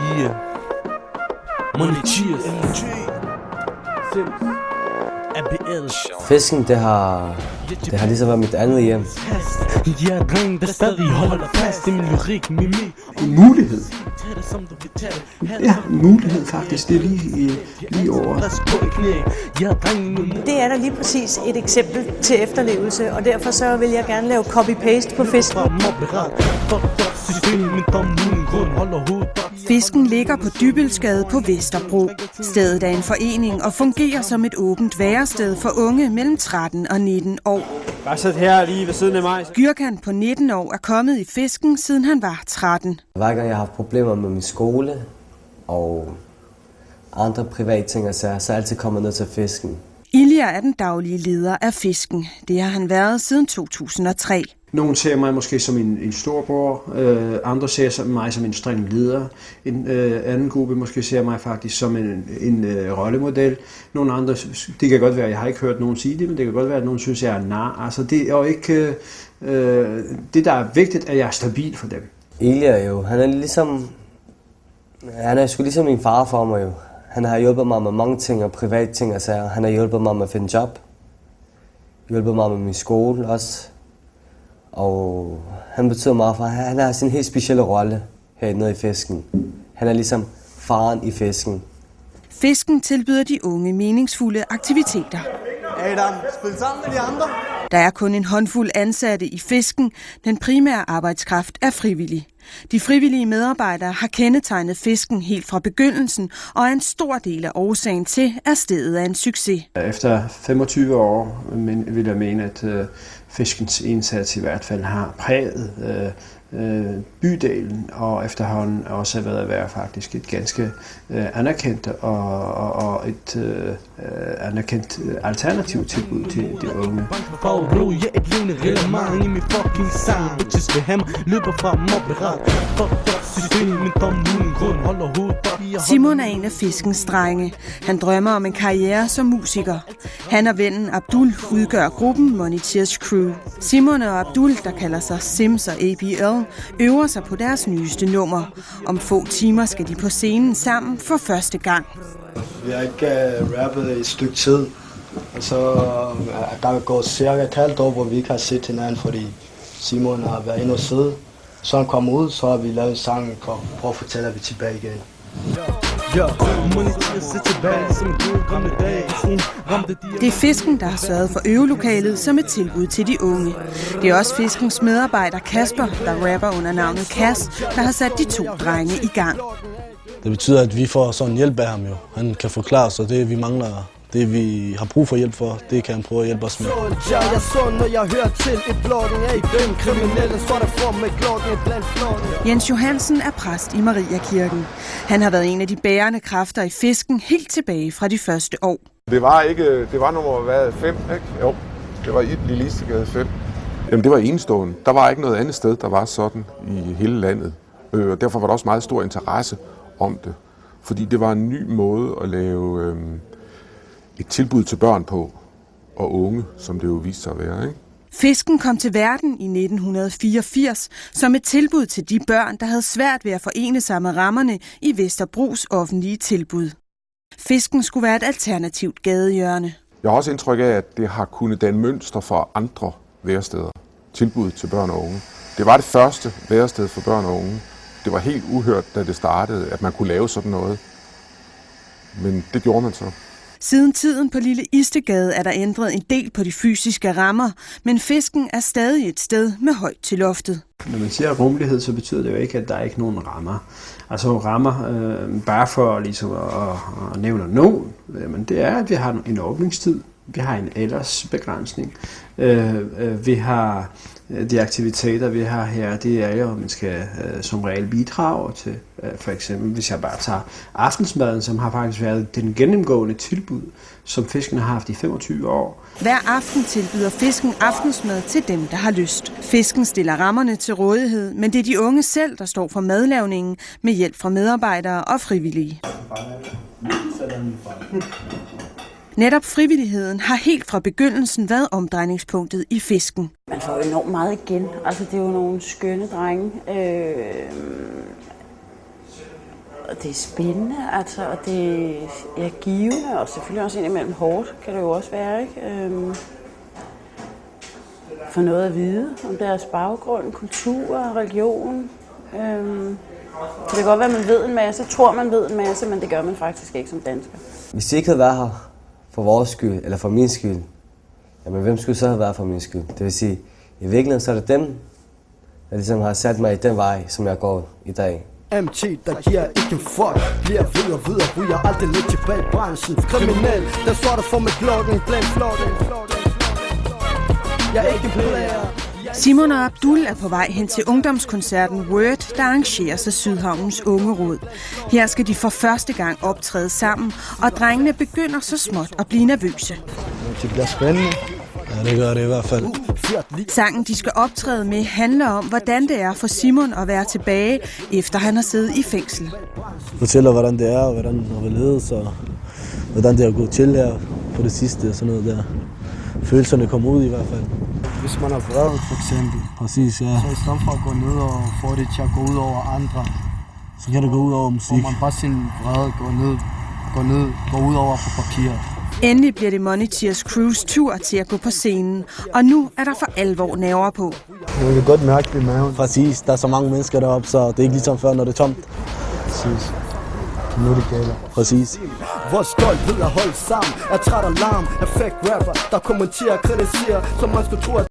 Yeah. Money cheers. Fisken, det har ligesom været mit andet hjem. Ja, dreng, der stadig holder fast i min lyrik, mimik. En mulighed. Ja, en mulighed faktisk. Det er lige over. Det er da lige præcis et eksempel til efterlevelse, og derfor så vil jeg gerne lave copy-paste på Fisken. Fisken ligger på Dybølsgade på Vesterbro. Stedet er en forening og fungerer som et åbent værested for unge mellem 13 og 19 år. Bare sæt her lige ved siden af mig. Gürkan på 19 år er kommet i Fisken, siden han var 13. Hver gang jeg har haft problemer med min skole og andre private ting, så er jeg altid kommet ned til Fisken. Ilja er den daglige leder af Fisken. Det har han været siden 2003. Nogle ser mig måske som en storbror, andre ser mig som en streng leder. En anden gruppe måske ser mig faktisk som en rollemodel. Nogle andre, det kan godt være, jeg har ikke hørt nogen sige det, men det kan godt være, at nogen synes, jeg er nar. Altså det er jo ikke det, der er vigtigt, at jeg er stabil for dem. Ilja jo, han er sgu ligesom min far for mig jo. Han har hjulpet mig med mange ting og private ting og sager. Han har hjulpet mig med at finde job. Hjulpet mig med min skole også. Og han betyder meget for, han har sin helt specielle rolle hernede i Fisken. Han er ligesom faren i Fisken. Fisken tilbyder de unge meningsfulde aktiviteter. Adam, spil sammen med de andre. Der er kun en håndfuld ansatte i Fisken. Den primære arbejdskraft er frivillig. De frivillige medarbejdere har kendetegnet Fisken helt fra begyndelsen, og er en stor del af årsagen til, at stedet er en succes. Efter 25 år vil jeg mene, at Fiskens indsats i hvert fald har præget bydelen, og efterhånden også været at være faktisk et ganske anerkendt og et anerkendt alternativ tilbud til de unge. Simon er en af Fiskens drenge. Han drømmer om en karriere som musiker. Han og vennen Abdul udgør gruppen Money Cheers Crew. Simon og Abdul, der kalder sig Sims og ABL, øver sig på deres nyeste nummer. Om få timer skal de på scenen sammen for første gang. Vi har ikke rappet i et stykke tid, og så der er gået cirka et halvt år, hvor vi ikke har set hinanden, fordi Simon har været inde og sidde. Så han kom ud, så har vi lavet en sang for at prøve at fortælle, at vi er tilbage igen. Det er Fisken, der har sørget for øvelokalet som et tilbud til de unge. Det er også Fiskens medarbejder Kasper, der rapper under navnet Kas, der har sat de to drenge i gang. Det betyder, at vi får sådan hjælp af ham jo. Han kan forklare os, og det vi mangler, det vi har brug for hjælp for, det kan han prøve at hjælpe os med. Jens Johansen er præst i Mariakirken. Han har været en af de bærende kræfter i Fisken helt tilbage fra de første år. Det var nummer 5, ikke? Jo, det var i Lillistegade 5. Jamen det var enestående. Der var ikke noget andet sted, der var sådan i hele landet. Og derfor var der også meget stor interesse om det. Fordi det var en ny måde at lave et tilbud til børn på, og unge, som det jo viste sig at være, ikke? Fisken kom til verden i 1984 som et tilbud til de børn, der havde svært ved at forene sig med rammerne i Vesterbros offentlige tilbud. Fisken skulle være et alternativt gadehjørne. Jeg har også indtryk af, at det har kunnet danne mønster for andre væresteder. Tilbud til børn og unge. Det var det første værested for børn og unge. Det var helt uhørt, da det startede, at man kunne lave sådan noget. Men det gjorde man så. Siden tiden på Lille Istegade er der ændret en del på de fysiske rammer, men Fisken er stadig et sted med højt til loftet. Når man siger rummelighed, så betyder det jo ikke, at der er ikke nogen rammer. Altså rammer, bare for ligesom at nævne nogen, men det er, at vi har en åbningstid, vi har en aldersbegrænsning, vi har de aktiviteter, vi har her, det er jo, at man skal som regel bidrage til, for eksempel, hvis jeg bare tager aftensmaden, som har faktisk været den gennemgående tilbud, som Fisken har haft i 25 år. Hver aften tilbyder Fisken aftensmad til dem, der har lyst. Fisken stiller rammerne til rådighed, men det er de unge selv, der står for madlavningen med hjælp fra medarbejdere og frivillige. Netop frivilligheden har helt fra begyndelsen været omdrejningspunktet i Fisken. Man får jo enormt meget igen. Altså, det er jo nogle skønne drenge. det er spændende, altså, og det er givende, og selvfølgelig også indimellem hårdt, kan det jo også være, ikke? For noget at vide om deres baggrund, kultur, religion. Det kan godt være, at man ved en masse, tror man ved en masse, men det gør man faktisk ikke som dansker. Hvis de ikke havde været her for vores skyld, eller for min skyld, jamen hvem skulle så have været for min skyld? Det vil sige, i virkeligheden så er det dem, der ligesom har sat mig i den vej, som jeg går i dag. MT, der giver ikke en fuck, bliver videre, ryger aldrig lidt tilbage i branchen. Kriminel, der står der for med klokken, blandt flokken. Jeg er ikke en player. Simon og Abdul er på vej hen til ungdomskoncerten Word, der arrangeres af Sydhavnens Ungeråd. Her skal de for første gang optræde sammen, og drengene begynder så småt at blive nervøse. Det bliver spændende. Ja, det gør det i hvert fald. Sangen, de skal optræde med, handler om, hvordan det er for Simon at være tilbage, efter han har siddet i fængsel. Fortæller, hvordan det er, og hvordan det har ledet, og hvordan det er gået til her på det sidste, og sådan noget der. Følelserne kommer ud i hvert fald. Hvis man er vred, for eksempel, Præcis, ja. så i stedet for at gå ned og få det til at gå ud over andre, Så kan det gå ud over musik. får man bare sin vrede gå ud over på papir. Endelig bliver det Money Tears Crews tur til at gå på scenen, og nu er der for alvor nerver på. Man kan godt mærke det i maven. Præcis, der er så mange mennesker deroppe, så det er ikke ligesom før, når det er tomt. Præcis. Nu er det gælder. Præcis. Hvor stolthed er holdt sammen, er træt og larm, er fake rapper, der kommenterer og kritiserer, som man skulle tro, at